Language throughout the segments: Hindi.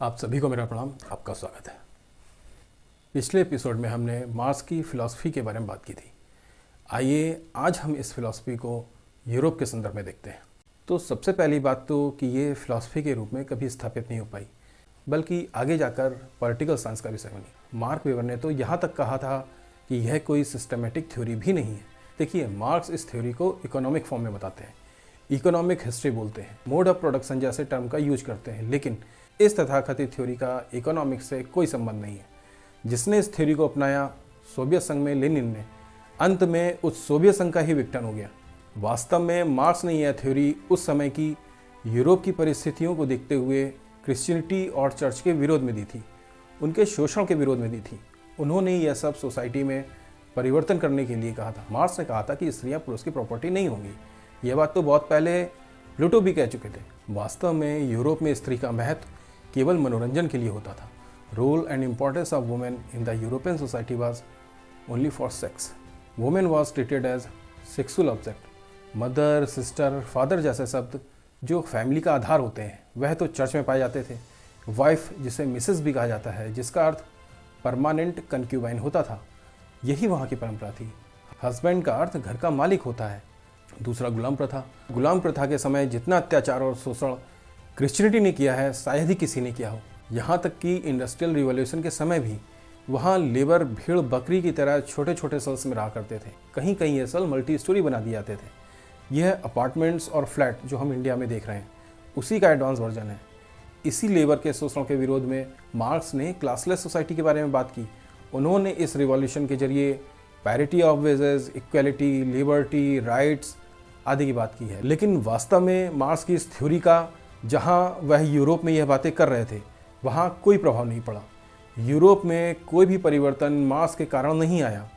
आप सभी को मेरा प्रणाम, आपका स्वागत है। पिछले एपिसोड में हमने मार्क्स की फ़िलॉसफ़ी के बारे में बात की थी। आइए आज हम इस फ़िलॉसफ़ी को यूरोप के संदर्भ में देखते हैं। तो सबसे पहली बात तो कि ये फ़िलॉसफ़ी के रूप में कभी स्थापित नहीं हो पाई, बल्कि आगे जाकर पॉलिटिकल साइंस का विषय बनी। मार्क वेबर ने तो यहाँ तक कहा था कि यह कोई सिस्टमेटिक थ्योरी भी नहीं है। देखिए, मार्क्स इस थ्योरी को इकोनॉमिक फॉर्म में बताते हैं, इकोनॉमिक हिस्ट्री बोलते हैं, मोड ऑफ प्रोडक्शन जैसे टर्म का यूज करते हैं, लेकिन इस तथाकथित थ्योरी का इकोनॉमिक्स से कोई संबंध नहीं है। जिसने इस थ्योरी को अपनाया, सोवियत संघ में लेनिन ने, अंत में उस सोवियत संघ का ही विघटन हो गया। वास्तव में मार्क्स ने यह थ्योरी उस समय की यूरोप की परिस्थितियों को देखते हुए क्रिश्चियनिटी और चर्च के विरोध में दी थी, उनके शोषण के विरोध में दी थी। उन्होंने यह सब सोसाइटी में परिवर्तन करने के लिए कहा था। मार्क्स ने कहा था कि स्त्रियां पुरुष की प्रॉपर्टी नहीं होंगी। यह बात तो बहुत पहले प्लूटो भी कह चुके थे। वास्तव में यूरोप में स्त्री का महत्व केवल मनोरंजन के लिए होता था। Role and importance of women in the European society was only for sex. Women was treated as sexual object. Mother, sister, father जैसे शब्द जो फैमिली का आधार होते हैं, वह तो चर्च में पाए जाते थे। वाइफ, जिसे मिसेस भी कहा जाता है, जिसका अर्थ परमानेंट कंक्यूबाइन होता था, यही वहाँ की परंपरा थी। हस्बैंड का अर्थ घर का मालिक होता है। दूसरा गुलाम प्रथा। गुलाम प्रथा के समय जितना अत्याचार और शोषण क्रिश्चियनिटी ने किया है, शायद ही किसी ने किया हो। यहाँ तक कि इंडस्ट्रियल रिवॉल्यूशन के समय भी वहाँ लेबर भेड़ बकरी की तरह छोटे छोटे सेल्स में रहा करते थे। कहीं कहीं ये सेल मल्टी स्टोरी बना दिए जाते थे। यह अपार्टमेंट्स और फ्लैट जो हम इंडिया में देख रहे हैं, उसी का एडवांस वर्जन है। इसी लेबर के शोषण के विरोध में मार्क्स ने क्लासलेस सोसाइटी के बारे में बात की। उन्होंने इस रिवॉल्यूशन के जरिए parity of wages, equality, liberty, rights आदि की बात की है। लेकिन वास्तव में मार्क्स की इस थ्योरी का जहाँ वह यूरोप में यह बातें कर रहे थे, वहाँ कोई प्रभाव नहीं पड़ा। यूरोप में कोई भी परिवर्तन मार्क्स के कारण नहीं आया।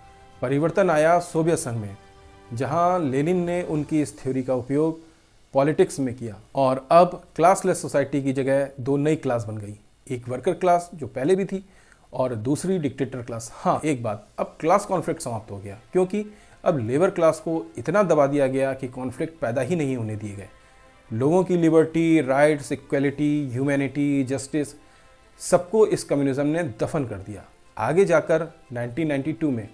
परिवर्तन आया सोवियत संघ में, जहाँ लेनिन ने उनकी इस थ्योरी का उपयोग पॉलिटिक्स में किया। और अब क्लासलेस सोसाइटी की जगह दो नई क्लास बन गई, एक वर्कर क्लास जो पहले भी थी और दूसरी डिक्टेटर क्लास। हाँ, एक बात, अब क्लास कॉन्फ्लिक्ट समाप्त हो गया, क्योंकि अब लेबर क्लास को इतना दबा दिया गया कि कॉन्फ्लिक्ट पैदा ही नहीं होने दिए गए। लोगों की liberty, rights, equality, humanity, justice, सबको इस कम्युनिज्म ने दफन कर दिया। आगे जाकर 1992 में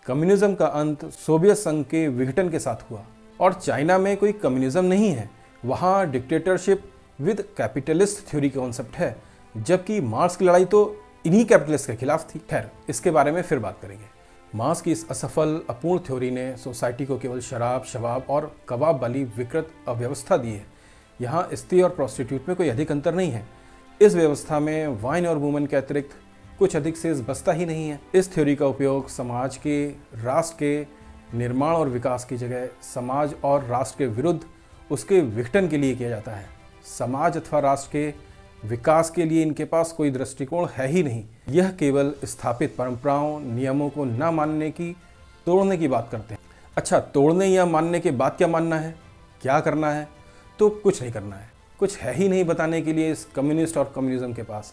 कम्युनिज्म का अंत सोवियत संघ के विघटन के साथ हुआ। और चाइना में कोई कम्युनिज्म नहीं है, वहाँ dictatorship with capitalist theory concept है, जबकि मार्क्स की लड़ाई तो इन्हीं कैपिटलिस्ट के खिलाफ थी। खैर, इसके बारे में फिर बात करेंगे। मार्क्स की इस असफल अपूर्ण थ्योरी ने सोसाइटी को केवल शराब, शबाब और कबाब वाली विकृत अव्यवस्था दी है। यहाँ स्त्री और प्रोस्टिट्यूट में कोई अधिक अंतर नहीं है। इस व्यवस्था में वाइन और वुमेन के अतिरिक्त कुछ अधिक शेष बचता ही नहीं है। इस थ्योरी का उपयोग समाज के, राष्ट्र के निर्माण और विकास की जगह समाज और राष्ट्र के विरुद्ध उसके विघटन के लिए किया जाता है। समाज अथवा राष्ट्र के विकास के लिए इनके पास कोई दृष्टिकोण है ही नहीं। यह केवल स्थापित परंपराओं, नियमों को न मानने की, तोड़ने की बात करते हैं। अच्छा, तोड़ने या मानने के बाद क्या मानना है, क्या करना है? तो कुछ नहीं करना है, कुछ है ही नहीं बताने के लिए इस कम्युनिस्ट और कम्युनिज्म के पास।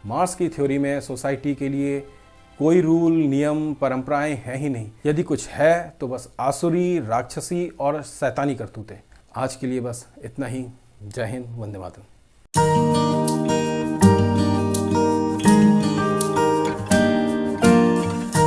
मार्क्स की थ्योरी में सोसाइटी के लिए कोई रूल, नियम, परंपराएं हैं ही नहीं। यदि कुछ है तो बस आसुरी, राक्षसी और शैतानी करतूतें। आज के लिए बस इतना ही। जय हिंद, वंदे मातरम।